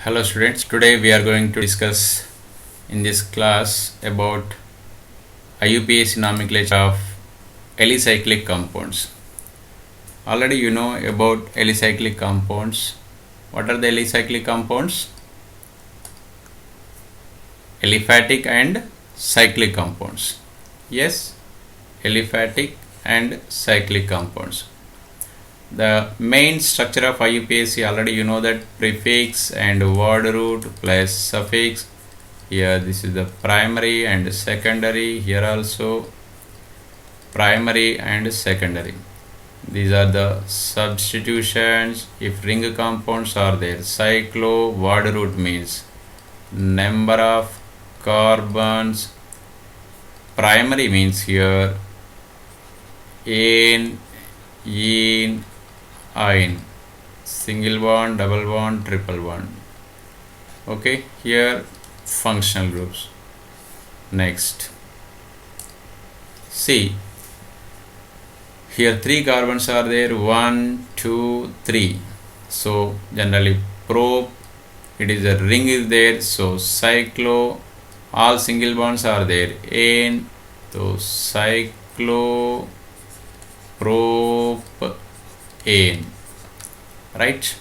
Hello students, today we are going to discuss in this class about IUPAC nomenclature of alicyclic compounds. Already you know about alicyclic compounds. What are the alicyclic compounds? Aliphatic and cyclic compounds. Yes, aliphatic and cyclic compounds. The main structure of IUPAC, already you know that prefix and word root plus suffix. Here this is the primary and secondary, here also primary and secondary. These are the substitutions. If ring compounds are there, cyclo word root means number of carbons. Primary means here ane, ene, ine, single bond, double bond, triple bond. Okay, here functional groups. Next, see, here 3 carbons are there, 1, 2, 3. So generally prop, it is a ring is there, so cyclo, all single bonds are there, ane, so cyclo prop ane, right?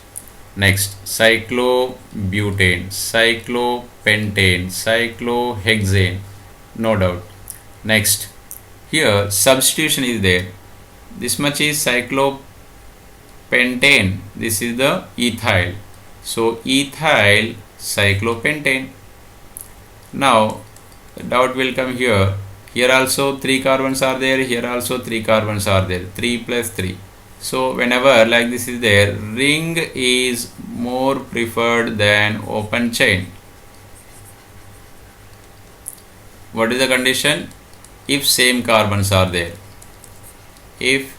Next, cyclobutane, cyclopentane, cyclohexane, no doubt. Next, here substitution is there. This much is cyclopentane, this is the ethyl, so ethyl cyclopentane. Now doubt will come here. Here also 3 carbons are there, here also 3 carbons are there, 3 plus 3. So whenever like this is there, ring is more preferred than open chain. What is the condition? If same carbons are there. If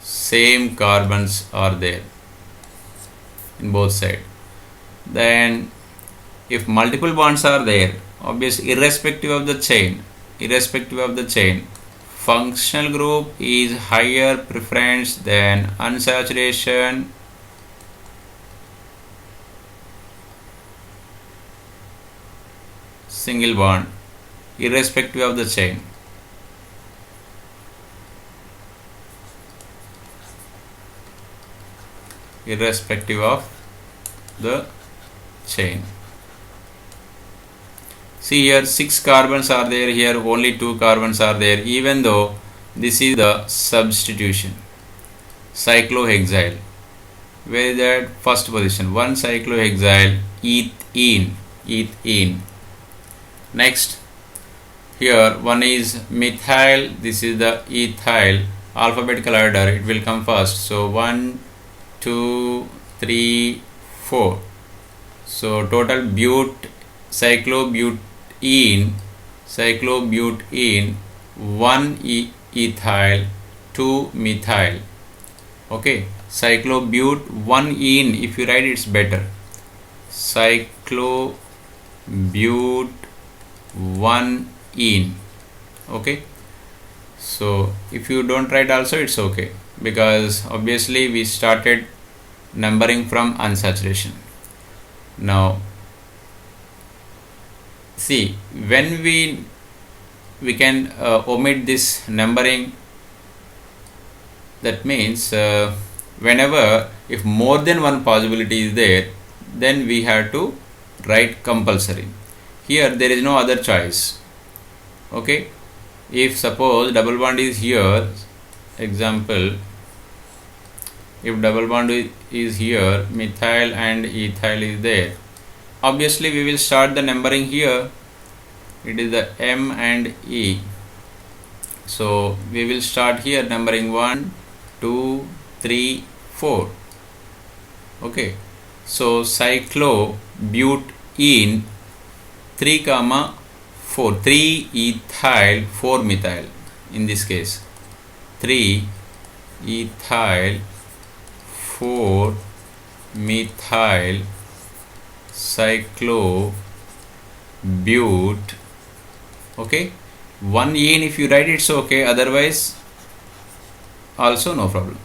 same carbons are there in both sides. Then if multiple bonds are there, obviously irrespective of the chain, functional group is higher preference than unsaturation single bond, irrespective of the chain. Irrespective of the chain. See here 6 carbons are there, here only 2 carbons are there, even though this is the substitution. Cyclohexyl, where is that? First position, 1 cyclohexyl, ethene. Next, here one is methyl, this is the ethyl, alphabetical order it will come first, so 1, 2, 3, 4. So total cyclobutene, 1 ethyl, 2 methyl. Okay, cyclobut 1 ene, if you write it's better. Cyclobut 1 ene. Okay, so if you don't write also it's okay, because obviously we started numbering from unsaturation. Now see, when we can omit this numbering, that means whenever if more than one possibility is there, then we have to write compulsory. Here there is no other choice. Okay, if suppose double bond is here, example, if double bond is here, methyl and ethyl is there, obviously we will start the numbering here. It is the M and E, so we will start here numbering 1, 2, 3, 4. Okay, so cyclobutene 3, 4, 3 ethyl, 4 methyl, in this case 3 ethyl, 4 methyl cyclobut. Okay, 1 ene if you write it's okay, otherwise also no problem.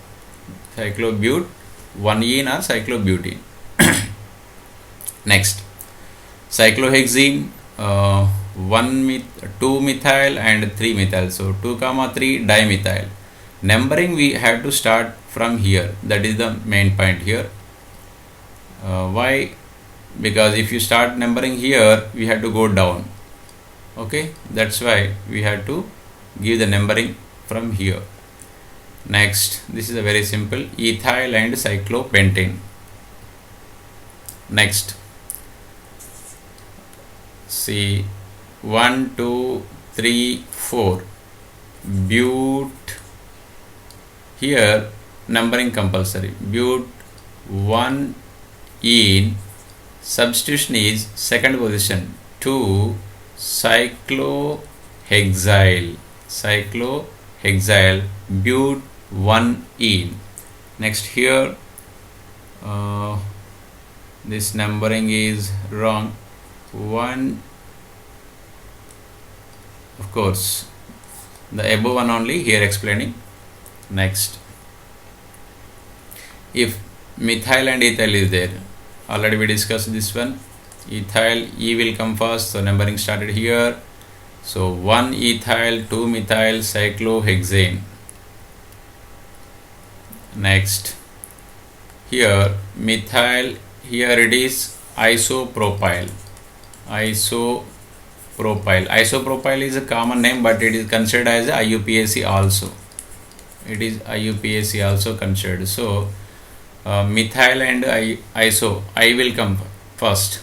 Cyclobut 1 ene or cyclobutene. Next, cyclohexene, 2 methyl and 3 methyl. So 2 comma 3 dimethyl. Numbering we have to start from here. That is the main point here. Why? Because if you start numbering here, we have to go down. Okay, that's why we have to give the numbering from here. Next, this is a very simple, ethyl and cyclopentane. Next, see, 1 2 3 4 but. Here numbering compulsory. But 1 in, substitution is second position, 2 cyclohexyl, but 1 in. Next, here this numbering is wrong. 1, of course, the above one only here explaining. Next, if methyl and ethyl is there, already we discussed this one. Ethyl, E will come first, so numbering started here. So 1 ethyl, 2 methyl, cyclohexane. Next, here methyl, here it is isopropyl. Isopropyl is a common name, but it is considered as a IUPAC also. It is IUPAC also considered. So methyl and iso, I will come first.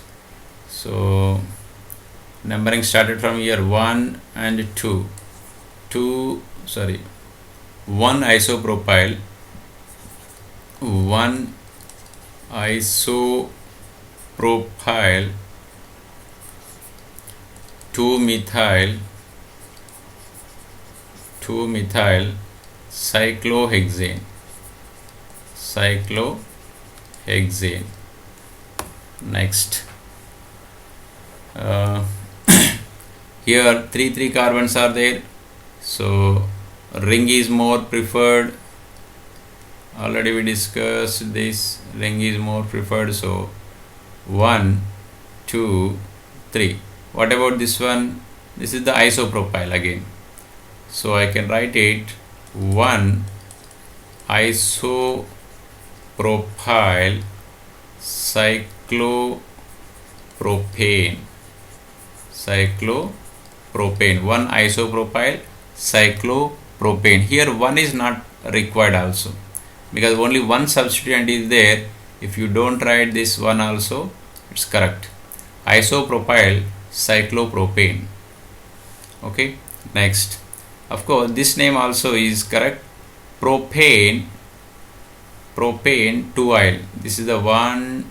So numbering started from here, 1 and 2. 1 isopropyl, 1 isopropyl, 2 methyl, cyclohexane. Next, here 3 carbons are there, so ring is more preferred. Already we discussed this, ring is more preferred. So 1 2 3. What about this one? This is the isopropyl again, so I can write it 1 isopropyl cyclopropane. 1 isopropyl cyclopropane. Here 1 is not required also, because only one substituent is there. If you don't write this one also, it's correct. Isopropyl cyclopropane. Okay. Next, of course, this name also is correct. Propane 2-yle. This is the 1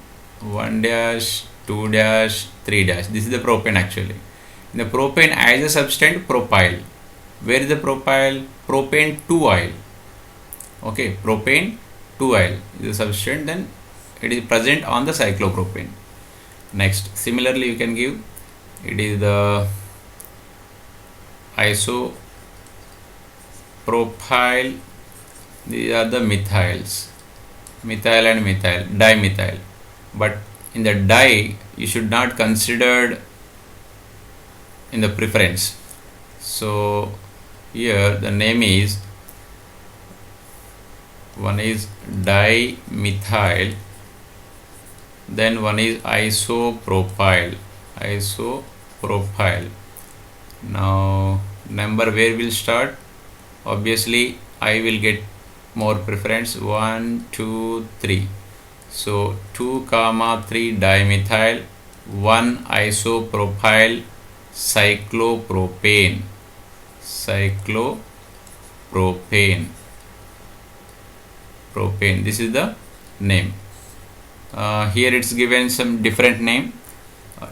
dash, 2 dash, 3 dash. This is the propane actually. In the propane as a substituent, propyl. Where is the propyl? Propane 2-yle. Okay, propane 2-yle is the substituent, then it is present on the cyclopropane. Next, similarly you can give, it is the isopropyl. These are the methyls, methyl and methyl, dimethyl. But in the di, you should not consider in the preference. So here the name is, one is dimethyl, then one is isopropyl. Now number where will start? Obviously I will get more preference, 1 2 3. So 2 comma 3 dimethyl, 1 isopropyl cyclopropane. This is the name. Here it's given some different name.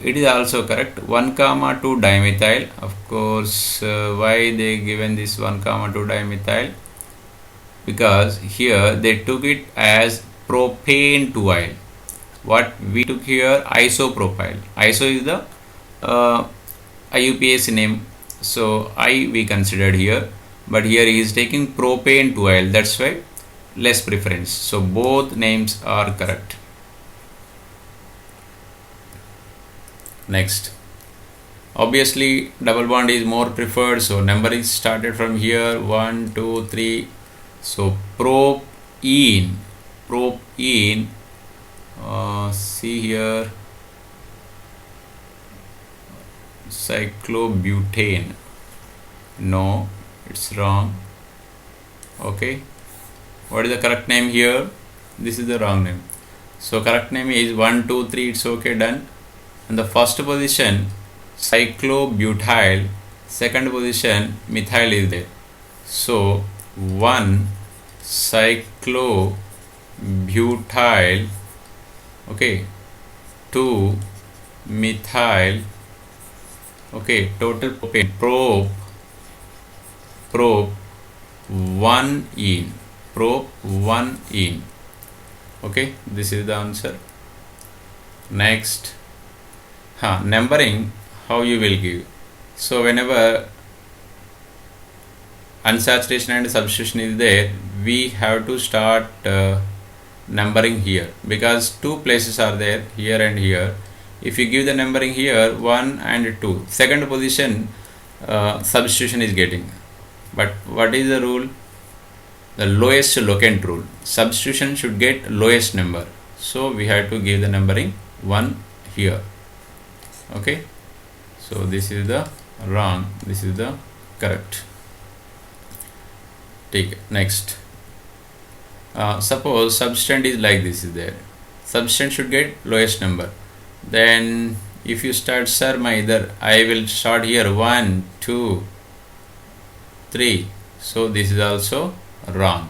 It is also correct. 1 comma 2 dimethyl. Of course, why they given this 1 comma 2 dimethyl? Because here they took it as propane 2-yle. What we took here, isopropyl. Iso is the IUPAC name, so I we considered here, but here he is taking propane 2-yle. That's why less preference. So both names are correct. Next, obviously double bond is more preferred, so number is started from here 1 2 3. So propene, see here, cyclobutane. No, it's wrong. Okay, what is the correct name here? This is the wrong name. So correct name is 1 2 3. It's okay, done. In the first position cyclobutyl, second position methyl is there. So 1 cyclobutyl, okay, 2 methyl, okay, total propane, prop 1 ene, okay, this is the answer. Next, numbering, how you will give. So whenever unsaturation and substitution is there, we have to start numbering here, because two places are there, here and here. If you give the numbering here 1 and 2, second position substitution is getting. But what is the rule? The lowest locant rule. Substitution should get lowest number, so we have to give the numbering 1 here. Okay, so this is the wrong, this is the correct. Take next. Suppose substituent is like this is there, substituent should get lowest number. Then if you start, sir, I will start here 1 2 3, so this is also wrong.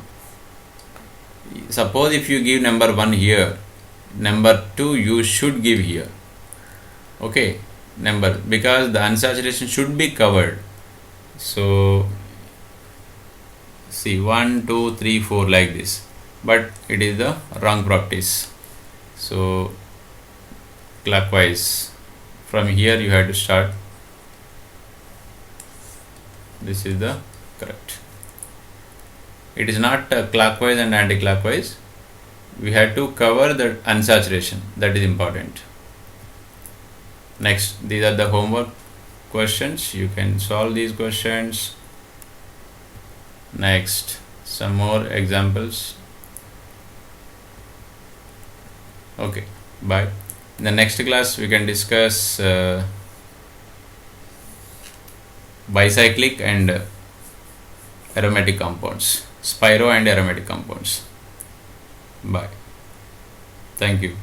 Suppose if you give number 1 here, number 2 you should give here, okay, number, because the unsaturation should be covered. So see 1 2 3 4 like this, but it is the wrong practice. So clockwise, from here you have to start, this is the correct. It is not clockwise and anti-clockwise, we have to cover the unsaturation, that is important. Next, these are the homework questions, you can solve these questions. Next, some more examples. Okay, bye. In the next class we can discuss bicyclic and aromatic compounds, spiro and aromatic compounds. Bye. Thank you.